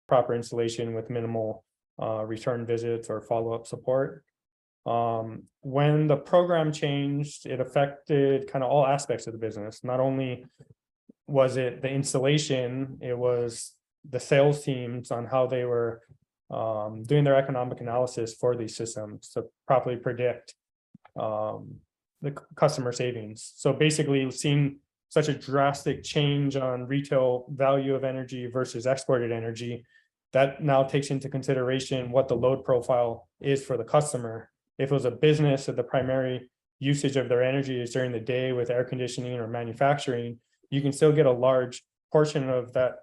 proper installation with minimal return visits or follow-up support. When the program changed, it affected kind of all aspects of the business. Not only was it the installation, it was the sales teams on how they were doing their economic analysis for these systems to properly predict the customer savings. So basically, we've seen such a drastic change on retail value of energy versus exported energy that now takes into consideration what the load profile is for the customer. If it was a business that the primary usage of their energy is during the day with air conditioning or manufacturing, you can still get a large portion of that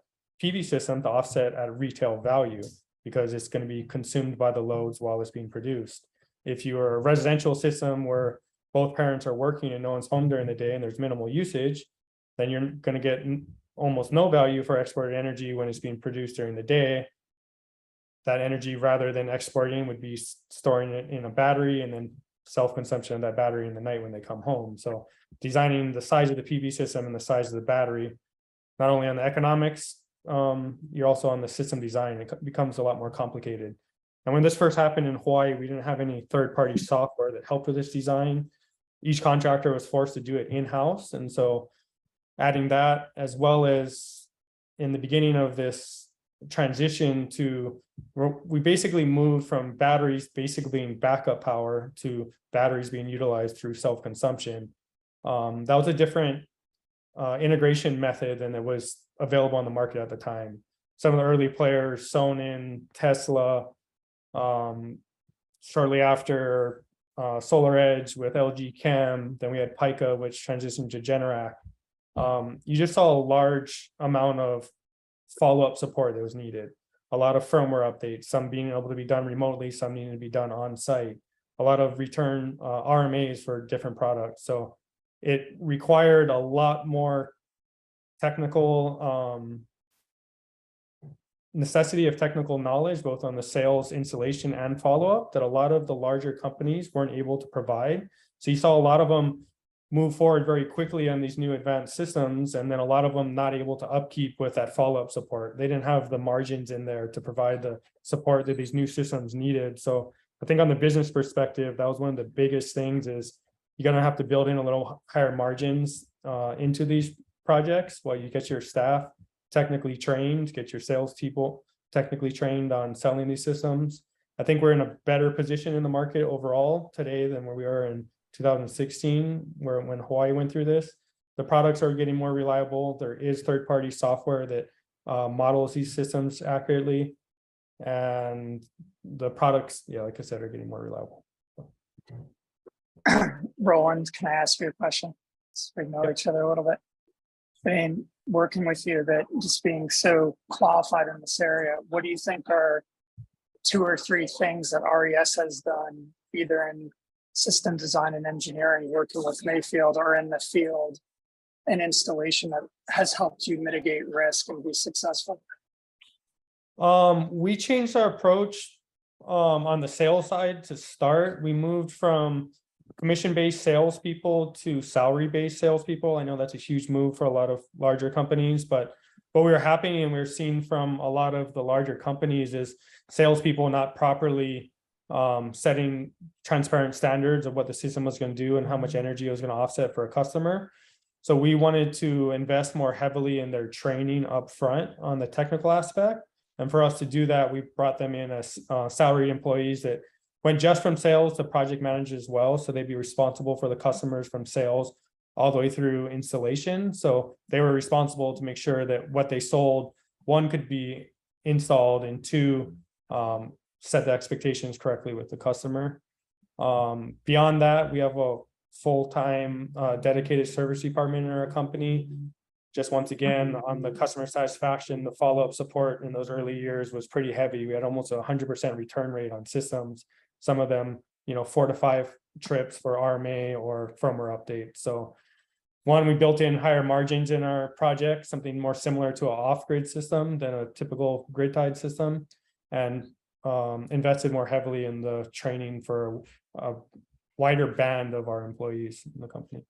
PV system to offset at retail value because it's going to be consumed by the loads while it's being produced. If you're a residential system where both parents are working and no one's home during the day and there's minimal usage, then you're going to get almost no value for exported energy when it's being produced during the day. That energy, rather than exporting, would be storing it in a battery and then self-consumption of that battery in the night when they come home. So designing the size of the PV system and the size of the battery, not only on the economics, you're also on the system design. It becomes a lot more complicated. And when this first happened in Hawaii, we didn't have any third-party software that helped with this design. Each contractor was forced to do it in-house. And so adding that, as well as in the beginning of this transition to, we basically moved from batteries basically being backup power to batteries being utilized through self-consumption. That was a different integration method than it was available on the market at the time. Some of the early players, Sonnen, Tesla, shortly after SolarEdge with LG Chem, then we had Pika, which transitioned to Generac. You just saw a large amount of follow-up support that was needed. A lot of firmware updates, some being able to be done remotely, some needing to be done on site. A lot of return RMAs for different products. So it required a lot more technical necessity of technical knowledge, both on the sales, installation, and follow-up, that a lot of the larger companies weren't able to provide. So you saw a lot of them move forward very quickly on these new advanced systems, and then a lot of them not able to upkeep with that follow-up support. They didn't have the margins in there to provide the support that these new systems needed. So I think on the business perspective, that was one of the biggest things, is you're going to have to build in a little higher margins into these projects while you get your staff technically trained, get your salespeople technically trained on selling these systems. I think we're in a better position in the market overall today than where we were in 2016, when Hawaii went through this. The products are getting more reliable. There is third-party software that models these systems accurately, and the products, yeah, like I said, are getting more reliable. Roland, can I ask you a question? So we know each other a little bit. I mean, working with you, that just being so qualified in this area, what do you think are 2 or 3 things that RES has done, either in system design and engineering, working with Mayfield, or in the field and installation, that has helped you mitigate risk and be successful? We changed our approach on the sales side to start. We moved from commission-based salespeople to salary-based salespeople. I know that's a huge move for a lot of larger companies, but what we were happy and we were seeing from a lot of the larger companies is salespeople not properly setting transparent standards of what the system was going to do and how much energy it was going to offset for a customer. So we wanted to invest more heavily in their training up front on the technical aspect. And for us to do that, we brought them in as salaried employees that went just from sales to project managers as well. So they'd be responsible for the customers from sales all the way through installation. So they were responsible to make sure that what they sold, 1, could be installed, and 2, set the expectations correctly with the customer. Beyond that, we have a full-time dedicated service department in our company. Just once again, on the customer satisfaction, the follow-up support in those early years was pretty heavy. We had almost 100% return rate on systems. Some of them, 4 to 5 trips for RMA or firmware updates. So 1, we built in higher margins in our project, something more similar to an off-grid system than a typical grid-tied system, and invested more heavily in the training for a wider band of our employees in the company.